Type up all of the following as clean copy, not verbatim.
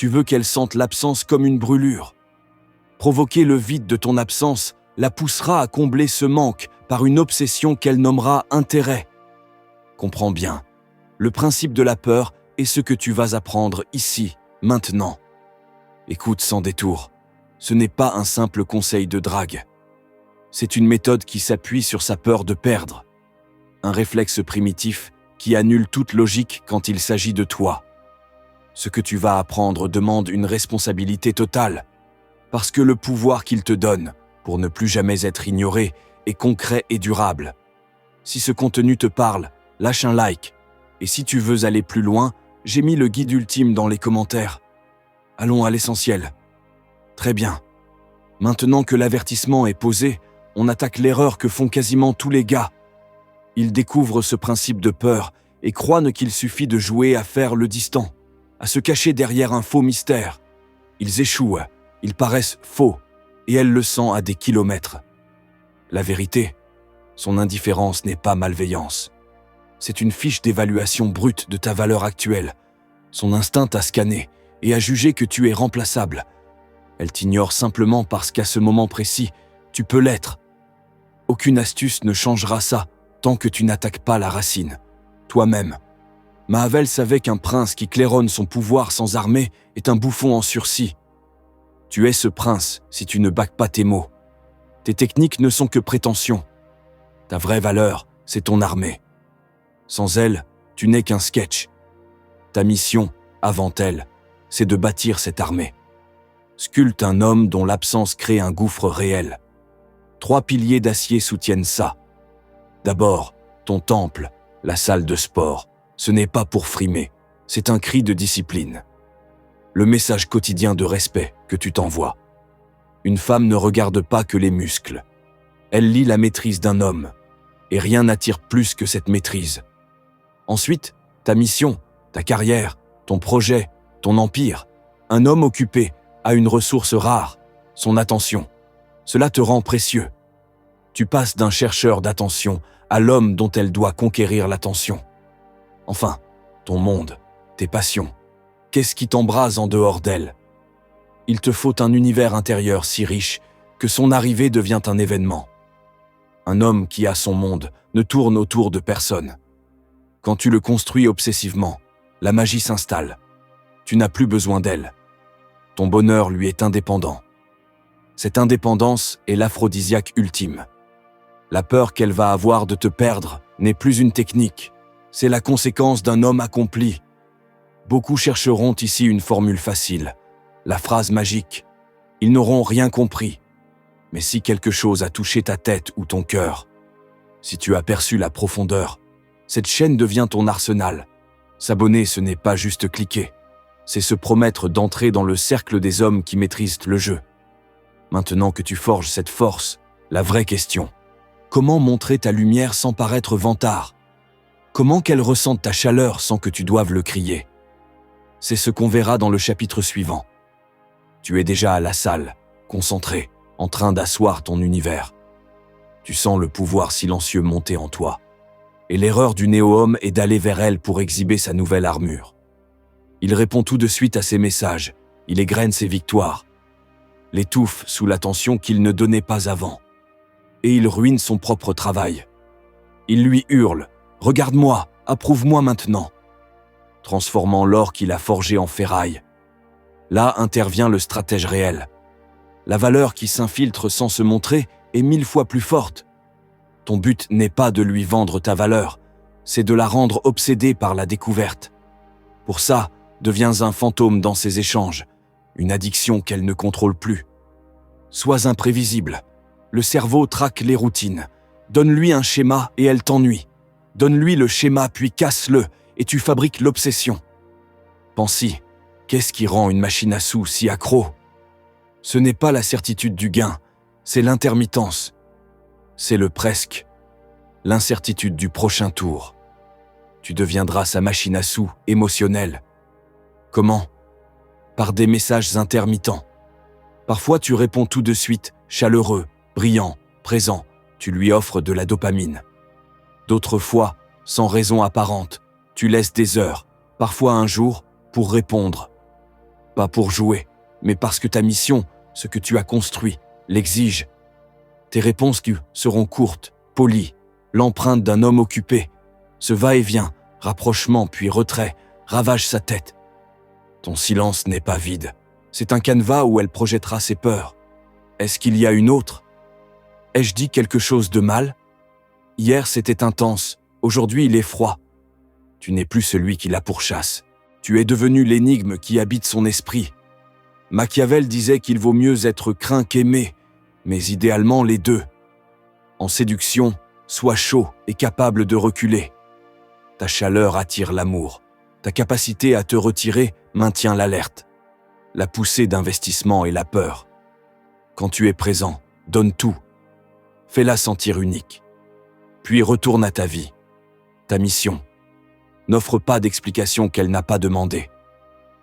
Tu veux qu'elle sente l'absence comme une brûlure. Provoquer le vide de ton absence la poussera à combler ce manque par une obsession qu'elle nommera intérêt. Comprends bien, le principe de la peur est ce que tu vas apprendre ici, maintenant. Écoute sans détour, ce n'est pas un simple conseil de drague. C'est une méthode qui s'appuie sur sa peur de perdre. Un réflexe primitif qui annule toute logique quand il s'agit de toi. Ce que tu vas apprendre demande une responsabilité totale, parce que le pouvoir qu'il te donne, pour ne plus jamais être ignoré, est concret et durable. Si ce contenu te parle, lâche un like. Et si tu veux aller plus loin, j'ai mis le guide ultime dans les commentaires. Allons à l'essentiel. Très bien. Maintenant que l'avertissement est posé, on attaque l'erreur que font quasiment tous les gars. Ils découvrent ce principe de peur et croient qu'il suffit de jouer à faire le distant, à se cacher derrière un faux mystère. Ils échouent, ils paraissent faux, et elle le sent à des kilomètres. La vérité, son indifférence n'est pas malveillance. C'est une fiche d'évaluation brute de ta valeur actuelle. Son instinct t'a scanné et a jugé que tu es remplaçable. Elle t'ignore simplement parce qu'à ce moment précis, tu peux l'être. Aucune astuce ne changera ça tant que tu n'attaques pas la racine, toi-même. Mahavel savait qu'un prince qui claironne son pouvoir sans armée est un bouffon en sursis. Tu es ce prince si tu ne baques pas tes mots. Tes techniques ne sont que prétentions. Ta vraie valeur, c'est ton armée. Sans elle, tu n'es qu'un sketch. Ta mission, avant elle, c'est de bâtir cette armée. Sculpte un homme dont l'absence crée un gouffre réel. 3 piliers d'acier soutiennent ça. D'abord, ton temple, la salle de sport. Ce n'est pas pour frimer, c'est un cri de discipline. Le message quotidien de respect que tu t'envoies. Une femme ne regarde pas que les muscles. Elle lit la maîtrise d'un homme, et rien n'attire plus que cette maîtrise. Ensuite, ta mission, ta carrière, ton projet, ton empire. Un homme occupé a une ressource rare, son attention. Cela te rend précieux. Tu passes d'un chercheur d'attention à l'homme dont elle doit conquérir l'attention. Enfin, ton monde, tes passions. Qu'est-ce qui t'embrase en dehors d'elle? Il te faut un univers intérieur si riche que son arrivée devient un événement. Un homme qui a son monde ne tourne autour de personne. Quand tu le construis obsessivement, la magie s'installe. Tu n'as plus besoin d'elle. Ton bonheur lui est indépendant. Cette indépendance est l'aphrodisiaque ultime. La peur qu'elle va avoir de te perdre n'est plus une technique, c'est la conséquence d'un homme accompli. Beaucoup chercheront ici une formule facile, la phrase magique. Ils n'auront rien compris. Mais si quelque chose a touché ta tête ou ton cœur, si tu as perçu la profondeur, cette chaîne devient ton arsenal. S'abonner, ce n'est pas juste cliquer. C'est se promettre d'entrer dans le cercle des hommes qui maîtrisent le jeu. Maintenant que tu forges cette force, la vraie question: comment montrer ta lumière sans paraître vantard? Comment qu'elle ressente ta chaleur sans que tu doives le crier? C'est ce qu'on verra dans le chapitre suivant. Tu es déjà à la salle, concentré, en train d'asseoir ton univers. Tu sens le pouvoir silencieux monter en toi. Et l'erreur du néo-homme est d'aller vers elle pour exhiber sa nouvelle armure. Il répond tout de suite à ses messages, il égrène ses victoires, l'étouffe sous la tension qu'il ne donnait pas avant. Et il ruine son propre travail. Il lui hurle « Regarde-moi, approuve-moi maintenant », transformant l'or qu'il a forgé en ferraille. Là intervient le stratège réel. La valeur qui s'infiltre sans se montrer est 1000 fois plus forte. Ton but n'est pas de lui vendre ta valeur, c'est de la rendre obsédée par la découverte. Pour ça, deviens un fantôme dans ses échanges, une addiction qu'elle ne contrôle plus. Sois imprévisible. Le cerveau traque les routines. Donne-lui un schéma et elle t'ennuie. Donne-lui le schéma puis casse-le et tu fabriques l'obsession. Pense-y, qu'est-ce qui rend une machine à sous si accro? Ce n'est pas la certitude du gain, c'est l'intermittence. C'est le presque, l'incertitude du prochain tour. Tu deviendras sa machine à sous émotionnelle. Comment? Par des messages intermittents. Parfois tu réponds tout de suite, chaleureux, brillant, présent, tu lui offres de la dopamine. D'autres fois, sans raison apparente, tu laisses des heures, parfois un jour, pour répondre. Pas pour jouer, mais parce que ta mission, ce que tu as construit, l'exige. Tes réponses seront courtes, polies, l'empreinte d'un homme occupé. Ce va-et-vient, rapprochement puis retrait, ravage sa tête. Ton silence n'est pas vide. C'est un canevas où elle projettera ses peurs. Est-ce qu'il y a une autre? Ai-je dit quelque chose de mal? Hier c'était intense, aujourd'hui il est froid. Tu n'es plus celui qui la pourchasse. Tu es devenu l'énigme qui habite son esprit. Machiavel disait qu'il vaut mieux être craint qu'aimé, mais idéalement les deux. En séduction, sois chaud et capable de reculer. Ta chaleur attire l'amour. Ta capacité à te retirer maintient l'alerte. La poussée d'investissement et la peur. Quand tu es présent, donne tout. Fais-la sentir unique. Puis retourne à ta vie. Ta mission. N'offre pas d'explication qu'elle n'a pas demandée.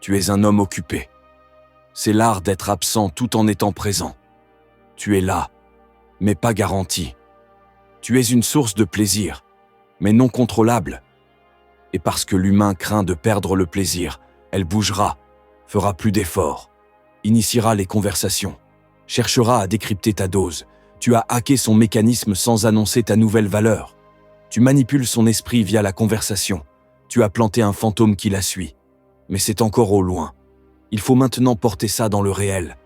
Tu es un homme occupé. C'est l'art d'être absent tout en étant présent. Tu es là, mais pas garanti. Tu es une source de plaisir, mais non contrôlable. Et parce que l'humain craint de perdre le plaisir, elle bougera, fera plus d'efforts, initiera les conversations, cherchera à décrypter ta dose. Tu as hacké son mécanisme sans annoncer ta nouvelle valeur. Tu manipules son esprit via la conversation. Tu as planté un fantôme qui la suit. Mais c'est encore au loin. Il faut maintenant porter ça dans le réel.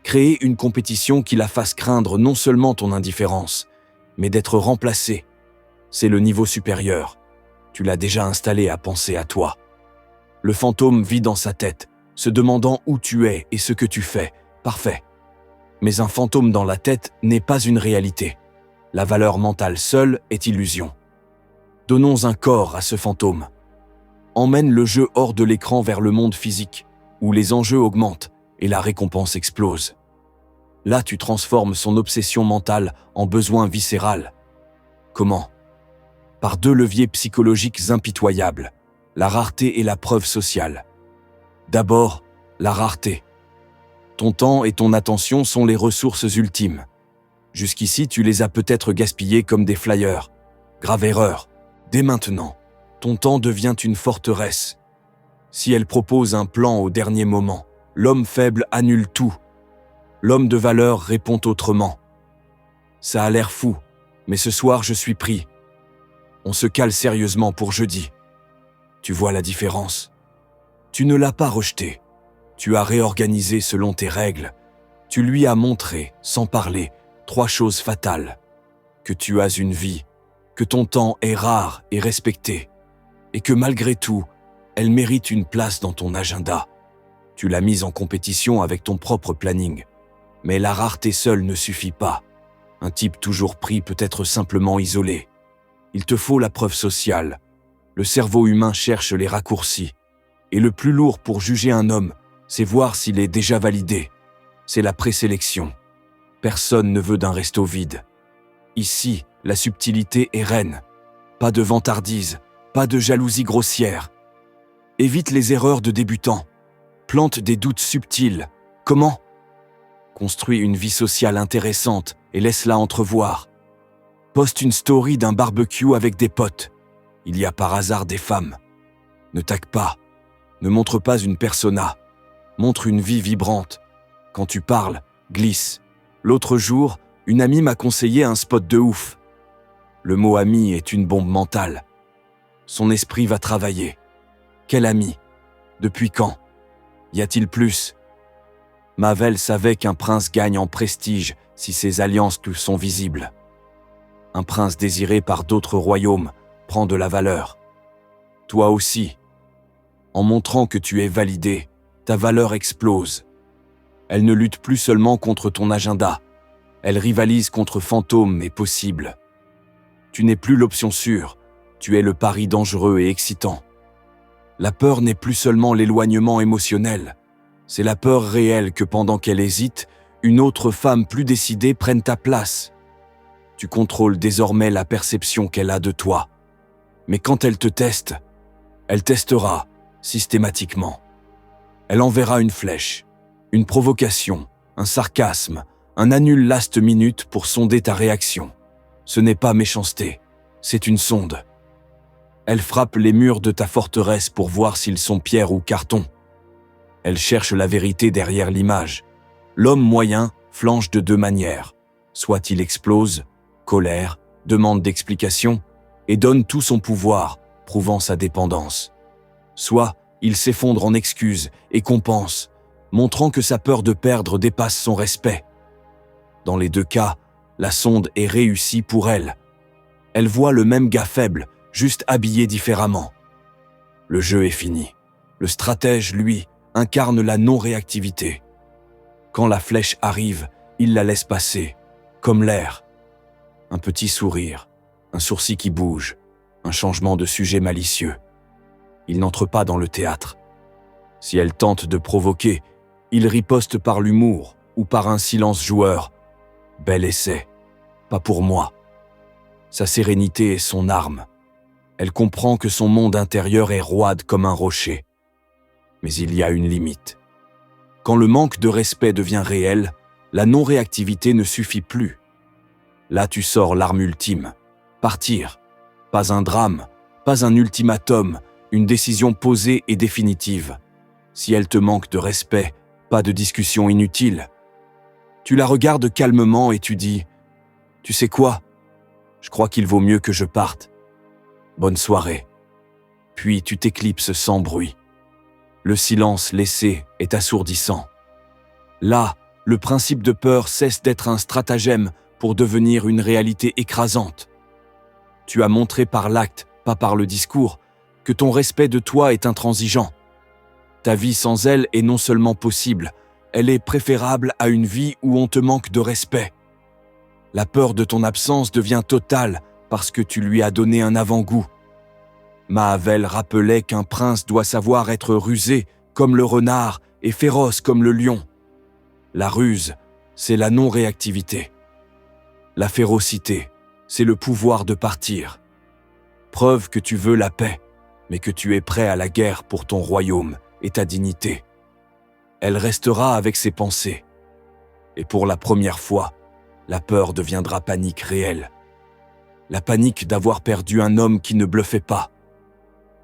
Créer une compétition qui la fasse craindre non seulement ton indifférence, mais d'être remplacée. C'est le niveau supérieur. Tu l'as déjà installé à penser à toi. Le fantôme vit dans sa tête, se demandant où tu es et ce que tu fais. Parfait. Mais un fantôme dans la tête n'est pas une réalité. La valeur mentale seule est illusion. Donnons un corps à ce fantôme. Emmène le jeu hors de l'écran vers le monde physique, où les enjeux augmentent et la récompense explose. Là, tu transformes son obsession mentale en besoin viscéral. Comment? Par deux leviers psychologiques impitoyables, la rareté et la preuve sociale. D'abord, la rareté. Ton temps et ton attention sont les ressources ultimes. Jusqu'ici, tu les as peut-être gaspillés comme des flyers. Grave erreur. Dès maintenant, ton temps devient une forteresse. Si elle propose un plan au dernier moment, l'homme faible annule tout. L'homme de valeur répond autrement. Ça a l'air fou, mais ce soir je suis pris. On se cale sérieusement pour jeudi. Tu vois la différence? Tu ne l'as pas rejeté. Tu as réorganisé selon tes règles. Tu lui as montré, sans parler, 3 choses fatales. Que tu as une vie, que ton temps est rare et respecté, et que malgré tout, elle mérite une place dans ton agenda. Tu l'as mise en compétition avec ton propre planning. Mais la rareté seule ne suffit pas. Un type toujours pris peut être simplement isolé. Il te faut la preuve sociale. Le cerveau humain cherche les raccourcis. Et le plus lourd pour juger un homme, c'est voir s'il est déjà validé. C'est la présélection. Personne ne veut d'un resto vide. Ici, la subtilité est reine. Pas de vantardise, pas de jalousie grossière. Évite les erreurs de débutants. Plante des doutes subtils. Comment? Construis une vie sociale intéressante et laisse-la entrevoir. Poste une story d'un barbecue avec des potes. Il y a par hasard des femmes. Ne tague pas. Ne montre pas une persona. Montre une vie vibrante. Quand tu parles, glisse. L'autre jour, une amie m'a conseillé un spot de ouf. Le mot ami est une bombe mentale. Son esprit va travailler. Quel ami? Depuis quand? Y a-t-il plus? Mavel savait qu'un prince gagne en prestige si ses alliances sont visibles. Un prince désiré par d'autres royaumes prend de la valeur. Toi aussi. En montrant que tu es validé, ta valeur explose. Elle ne lutte plus seulement contre ton agenda. Elle rivalise contre fantômes et possibles. Tu n'es plus l'option sûre, tu es le pari dangereux et excitant. La peur n'est plus seulement l'éloignement émotionnel. C'est la peur réelle que pendant qu'elle hésite, une autre femme plus décidée prenne ta place. Tu contrôles désormais la perception qu'elle a de toi. Mais quand elle te teste, elle testera systématiquement. Elle enverra une flèche, une provocation, un sarcasme, un annul last minute pour sonder ta réaction. Ce n'est pas méchanceté, c'est une sonde. Elle frappe les murs de ta forteresse pour voir s'ils sont pierre ou carton. Elle cherche la vérité derrière l'image. L'homme moyen flanche de deux manières. Soit il explose, colère, demande d'explication et donne tout son pouvoir, prouvant sa dépendance. Soit il s'effondre en excuses et compense, montrant que sa peur de perdre dépasse son respect. Dans les deux cas, la sonde est réussie pour elle. Elle voit le même gars faible, juste habillé différemment. Le jeu est fini. Le stratège, lui, incarne la non-réactivité. Quand la flèche arrive, il la laisse passer, comme l'air. Un petit sourire, un sourcil qui bouge, un changement de sujet malicieux. Il n'entre pas dans le théâtre. Si elle tente de provoquer, il riposte par l'humour ou par un silence joueur. Bel essai, pas pour moi. Sa sérénité est son arme. Elle comprend que son monde intérieur est roide comme un rocher. Mais il y a une limite. Quand le manque de respect devient réel, la non-réactivité ne suffit plus. Là, tu sors l'arme ultime. Partir. Pas un drame, pas un ultimatum, une décision posée et définitive. Si elle te manque de respect, pas de discussion inutile. Tu la regardes calmement et tu dis « Tu sais quoi ? Je crois qu'il vaut mieux que je parte. Bonne soirée. » Puis tu t'éclipses sans bruit. Le silence laissé est assourdissant. Là, le principe de peur cesse d'être un stratagème pour devenir une réalité écrasante. Tu as montré par l'acte, pas par le discours, que ton respect de toi est intransigeant. Ta vie sans elle est non seulement possible, elle est préférable à une vie où on te manque de respect. La peur de ton absence devient totale parce que tu lui as donné un avant-goût. Mahavel rappelait qu'un prince doit savoir être rusé comme le renard et féroce comme le lion. La ruse, c'est la non-réactivité. La férocité, c'est le pouvoir de partir. Preuve que tu veux la paix, mais que tu es prêt à la guerre pour ton royaume et ta dignité. Elle restera avec ses pensées. Et pour la première fois, la peur deviendra panique réelle. La panique d'avoir perdu un homme qui ne bluffait pas.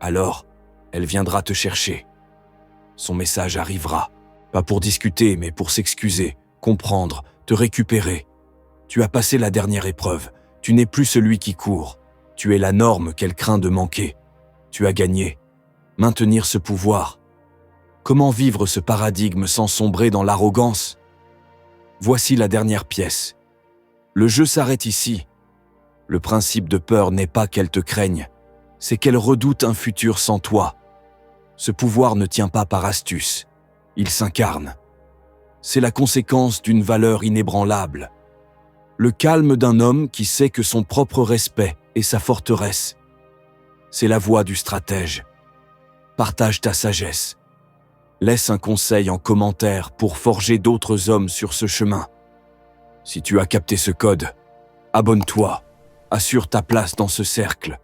Alors, elle viendra te chercher. Son message arrivera, pas pour discuter, mais pour s'excuser, comprendre, te récupérer. Tu as passé la dernière épreuve, tu n'es plus celui qui court. Tu es la norme qu'elle craint de manquer. Tu as gagné. Maintenir ce pouvoir. Comment vivre ce paradigme sans sombrer dans l'arrogance ? Voici la dernière pièce. Le jeu s'arrête ici. Le principe de peur n'est pas qu'elle te craigne, c'est qu'elle redoute un futur sans toi. Ce pouvoir ne tient pas par astuce, il s'incarne. C'est la conséquence d'une valeur inébranlable. Le calme d'un homme qui sait que son propre respect est sa forteresse. C'est la voix du stratège. Partage ta sagesse. Laisse un conseil en commentaire pour forger d'autres hommes sur ce chemin. Si tu as capté ce code, abonne-toi, assure ta place dans ce cercle.